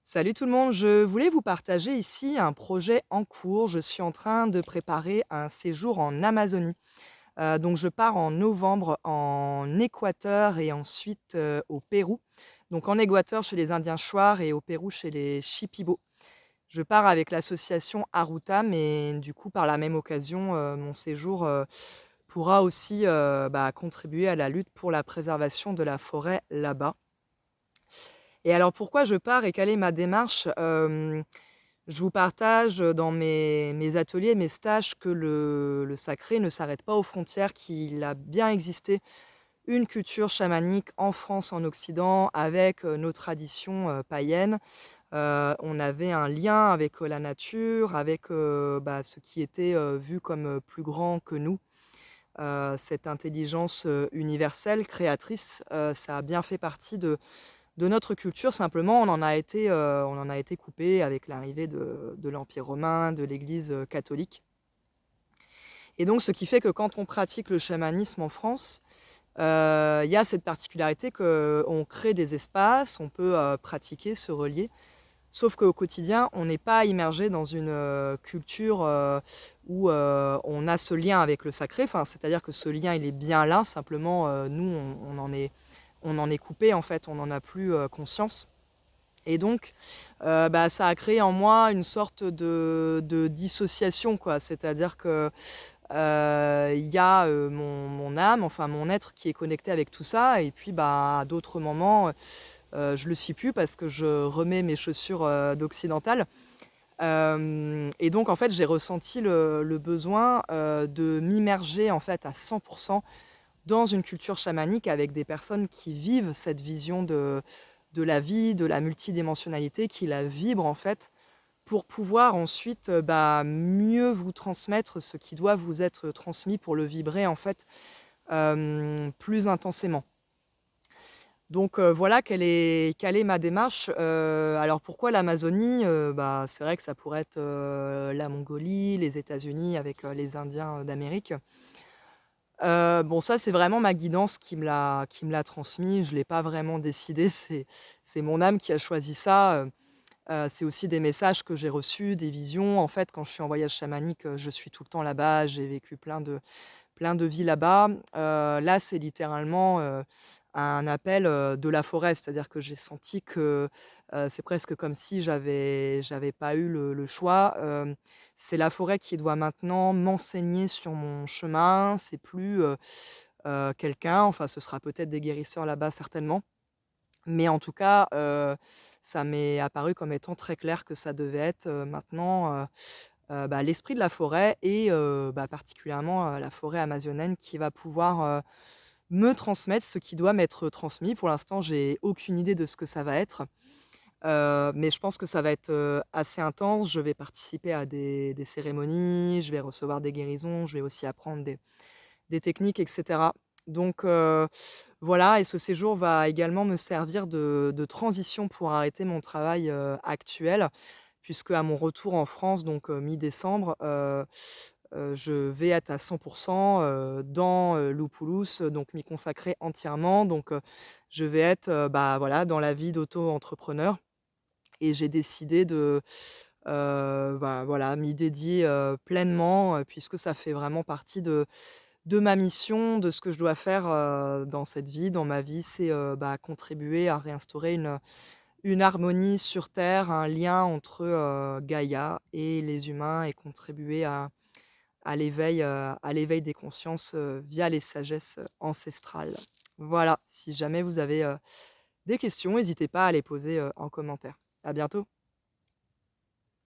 Salut tout le monde, je voulais vous partager ici un projet en cours. Je suis en train de préparer un séjour en Amazonie. Donc je pars en novembre en Équateur et ensuite, au Pérou. Donc en Équateur chez les Indiens Shuar et au Pérou chez les Shipibo. Je pars avec l'association Arutam et du coup par la même occasion, mon séjour, pourra aussi, contribuer à la lutte pour la préservation de la forêt là-bas. Et alors pourquoi je pars et quelle est ma démarche? Je vous partage, dans mes ateliers, mes stages que le sacré ne s'arrête pas aux frontières, qu'il a bien existé une culture chamanique en France, en Occident, avec, nos traditions, païennes. On avait un lien avec, la nature, avec, ce qui était, vu comme, plus grand que nous. Cette intelligence, universelle, créatrice, ça a bien fait partie de notre culture. Simplement, on en a été coupé avec l'arrivée de l'Empire romain, de l'Église, catholique. Et donc ce qui fait que quand on pratique le chamanisme en France, il y a cette particularité qu'on crée des espaces, on peut, pratiquer, se relier. Sauf qu'au quotidien, on n'est pas immergé dans une, culture, où, on a ce lien avec le sacré. Enfin, c'est-à-dire que ce lien, il est bien là, simplement, nous, on en est coupé, en fait, on n'en a plus, conscience. Et donc, ça a créé en moi une sorte de dissociation, quoi. C'est-à-dire que, il y a, mon âme, enfin mon être qui est connecté avec tout ça et puis, à d'autres moments, je le suis plus parce que je remets mes chaussures, d'occidentale. Et donc en fait, j'ai ressenti le besoin, de m'immerger, en fait, à 100 dans une culture chamanique avec des personnes qui vivent cette vision de la vie, de la multidimensionnalité, qui la vibrent, en fait, pour pouvoir ensuite, mieux vous transmettre ce qui doit vous être transmis pour le vibrer, en fait, plus intensément. Donc voilà quelle est ma démarche. Alors pourquoi l'Amazonie? C'est vrai que ça pourrait être, la Mongolie, les États-Unis avec, les Indiens, d'Amérique. Bon ça, c'est vraiment ma guidance qui me l'a transmis. Je l'ai pas vraiment décidé, c'est mon âme qui a choisi ça. C'est aussi des messages que j'ai reçus, des visions. En fait, quand je suis en voyage chamanique, je suis tout le temps là-bas. J'ai vécu plein de vies là-bas. Là, c'est littéralement, un appel, de la forêt. C'est-à-dire que j'ai senti que, c'est presque comme si j'avais pas eu le choix. C'est la forêt qui doit maintenant m'enseigner sur mon chemin. C'est plus, quelqu'un, enfin, ce sera peut-être des guérisseurs là-bas certainement. Mais en tout cas, ça m'est apparu comme étant très clair que ça devait être, maintenant, l'esprit de la forêt et particulièrement, la forêt amazonienne qui va pouvoir, me transmettre ce qui doit m'être transmis. Pour l'instant, j'ai aucune idée de ce que ça va être, mais je pense que ça va être, assez intense. Je vais participer à des cérémonies, je vais recevoir des guérisons, je vais aussi apprendre des techniques et cetera. Donc voilà, et ce séjour va également me servir de transition pour arrêter mon travail, actuel, puisque à mon retour en France, donc mi-décembre, je vais être à 100 dans, l'Upulus, donc m'y consacrer entièrement. Donc je vais être, voilà, dans la vie d'auto-entrepreneur et j'ai décidé de, voilà, m'y dédier, pleinement, puisque ça fait vraiment partie de ma mission, de ce que je dois faire, dans cette vie, dans ma vie. C'est, contribuer à réinstaurer une harmonie sur terre, un lien entre, Gaïa et les humains et contribuer à l'éveil des consciences, via les sagesses, ancestrales. Voilà, si jamais vous avez, des questions, n'hésitez pas à les poser, en commentaire. À bientôt.